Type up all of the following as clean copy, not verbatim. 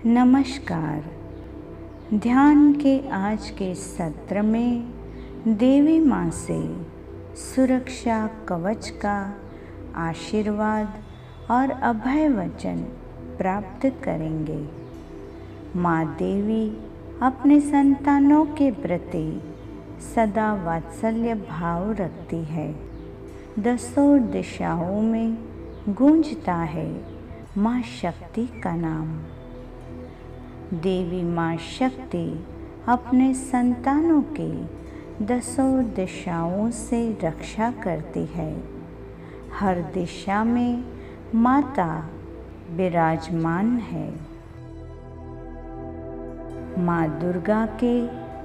नमस्कार। ध्यान के आज के सत्र में देवी माँ से सुरक्षा कवच का आशीर्वाद और अभय वचन प्राप्त करेंगे। माँ देवी अपने संतानों के प्रति सदा वात्सल्य भाव रखती है। दसों दिशाओं में गूंजता है माँ शक्ति का नाम। देवी माँ शक्ति अपने संतानों की दसों दिशाओं से रक्षा करती है। हर दिशा में माता विराजमान है। माँ दुर्गा के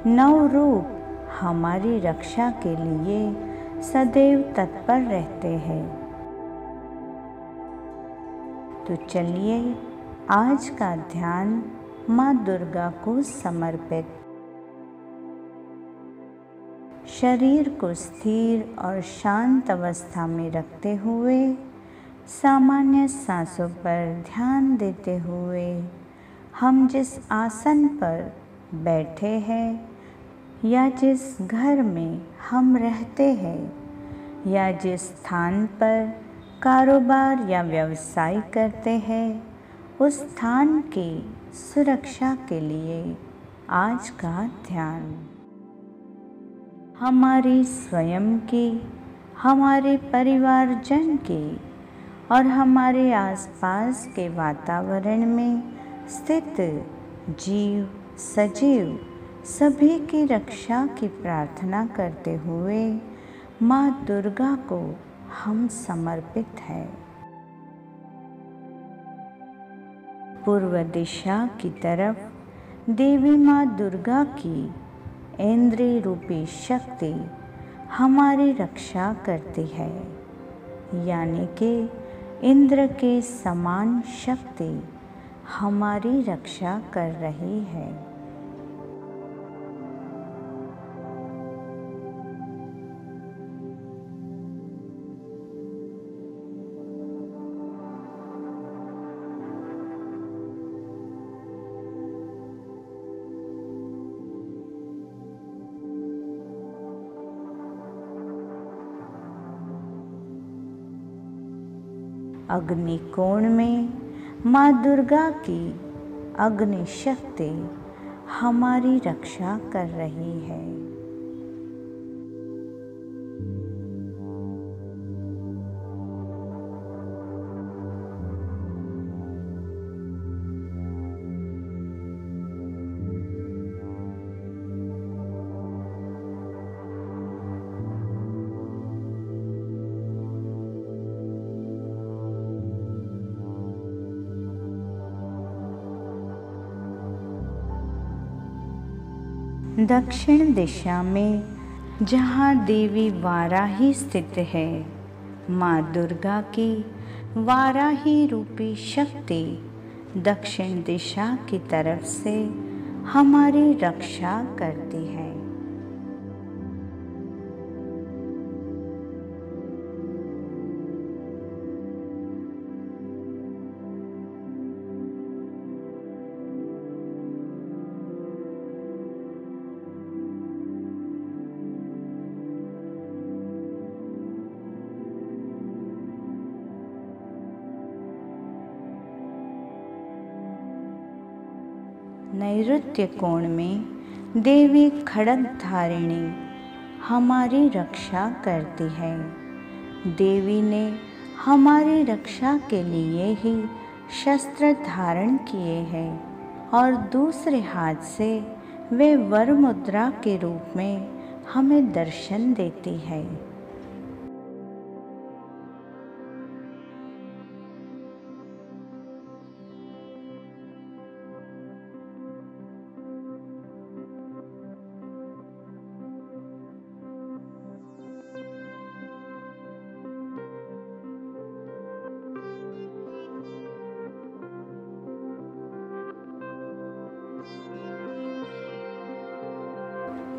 9 रूप हमारी रक्षा के लिए सदैव तत्पर रहते हैं। तो चलिए आज का ध्यान माँ दुर्गा को समर्पित। शरीर को स्थिर और शांत अवस्था में रखते हुए सामान्य सांसों पर ध्यान देते हुए हम जिस आसन पर बैठे हैं या जिस घर में हम रहते हैं या जिस स्थान पर कारोबार या व्यवसाय करते हैं उस स्थान की सुरक्षा के लिए आज का ध्यान हमारी स्वयं की, हमारे परिवारजन की और हमारे आसपास के वातावरण में स्थित जीव सजीव सभी की रक्षा की प्रार्थना करते हुए माँ दुर्गा को हम समर्पित हैं। पूर्व दिशा की तरफ देवी माँ दुर्गा की इंद्रिय रूपी शक्ति हमारी रक्षा करती है, यानी कि इंद्र के समान शक्ति हमारी रक्षा कर रही है। अग्निकोण में माँ दुर्गा की अग्नि शक्ति हमारी रक्षा कर रही है। दक्षिण दिशा में जहाँ देवी वाराही स्थित है, माँ दुर्गा की वाराही रूपी शक्ति दक्षिण दिशा की तरफ से हमारी रक्षा करती है। नैऋत्य कोण में देवी खड्ग धारिणी हमारी रक्षा करती है। देवी ने हमारी रक्षा के लिए ही शस्त्र धारण किए हैं और दूसरे हाथ से वे वर मुद्रा के रूप में हमें दर्शन देती है।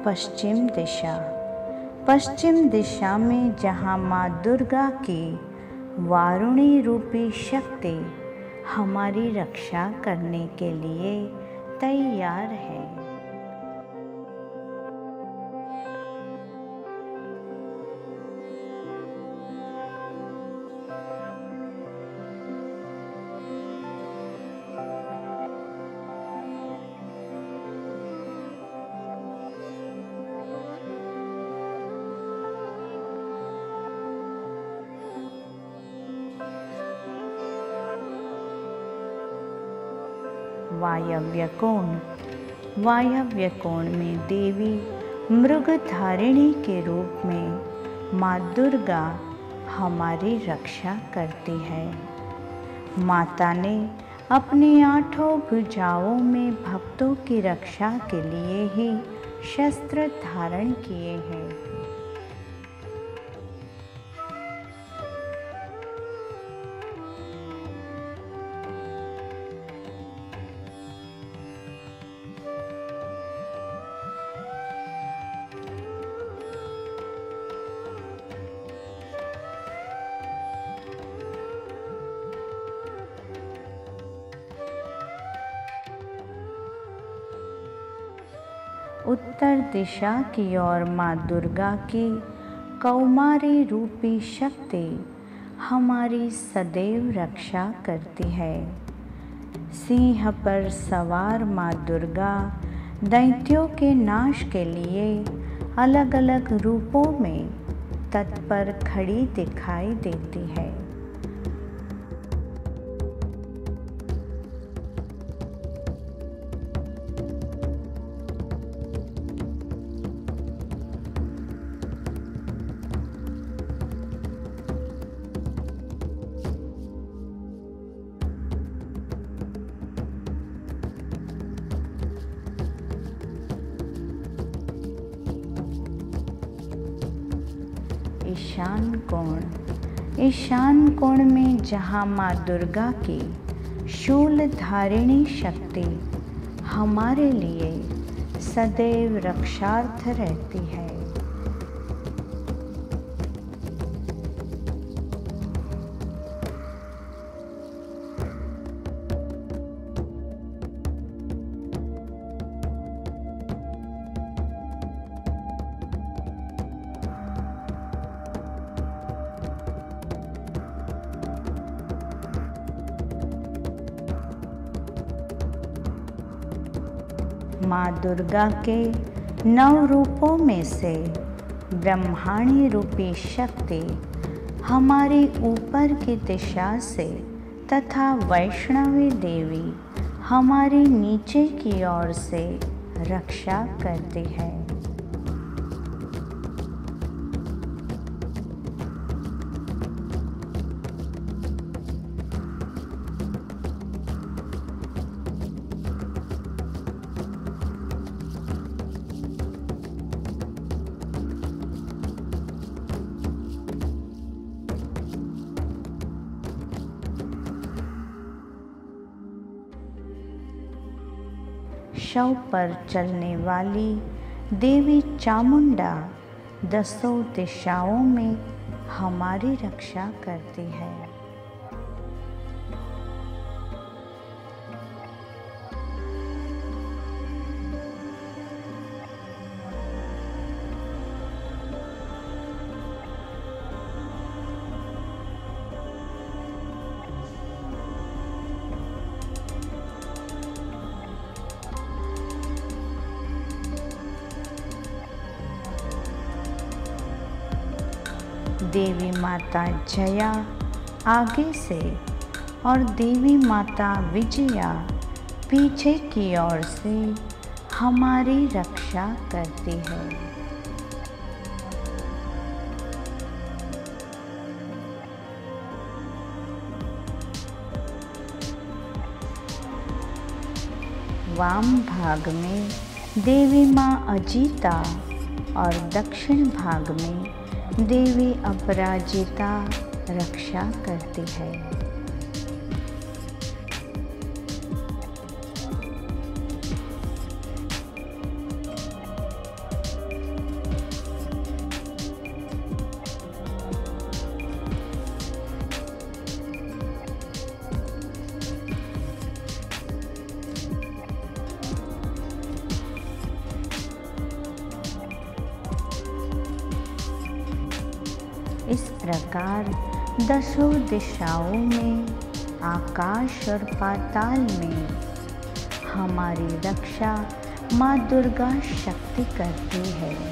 पश्चिम दिशा। पश्चिम दिशा में जहाँ माँ दुर्गा की वारुणी रूपी शक्ति हमारी रक्षा करने के लिए तैयार है। वायव्य कोण। वायव्य कोण में देवी मृग धारिणी के रूप में माँ दुर्गा हमारी रक्षा करती है। माता ने अपनी 8 भुजाओं में भक्तों की रक्षा के लिए ही शस्त्र धारण किए हैं। उत्तर दिशा की ओर माँ दुर्गा की कौमारी रूपी शक्ति हमारी सदैव रक्षा करती है। सिंह पर सवार माँ दुर्गा दैत्यों के नाश के लिए अलग अलग रूपों में तत्पर खड़ी दिखाई देती है। ईशान कोण। ईशान कोण में जहाँ माँ दुर्गा की शूल धारिणी शक्ति हमारे लिए सदैव रक्षार्थ रहती है। माँ दुर्गा के 9 रूपों में से ब्रह्मांडी रूपी शक्ति हमारी ऊपर की दिशा से तथा वैष्णवी देवी हमारी नीचे की ओर से रक्षा करती है। शव पर चलने वाली देवी चामुंडा 10 दिशाओं में हमारी रक्षा करती है। देवी माता जया आगे से और देवी माता विजया पीछे की ओर से हमारी रक्षा करती है। वाम भाग में देवी माँ अजिता और दक्षिण भाग में देवी अपराजिता रक्षा करती है। प्रकार दसों दिशाओं में, आकाश और पाताल में हमारी रक्षा माँ दुर्गा शक्ति करती है।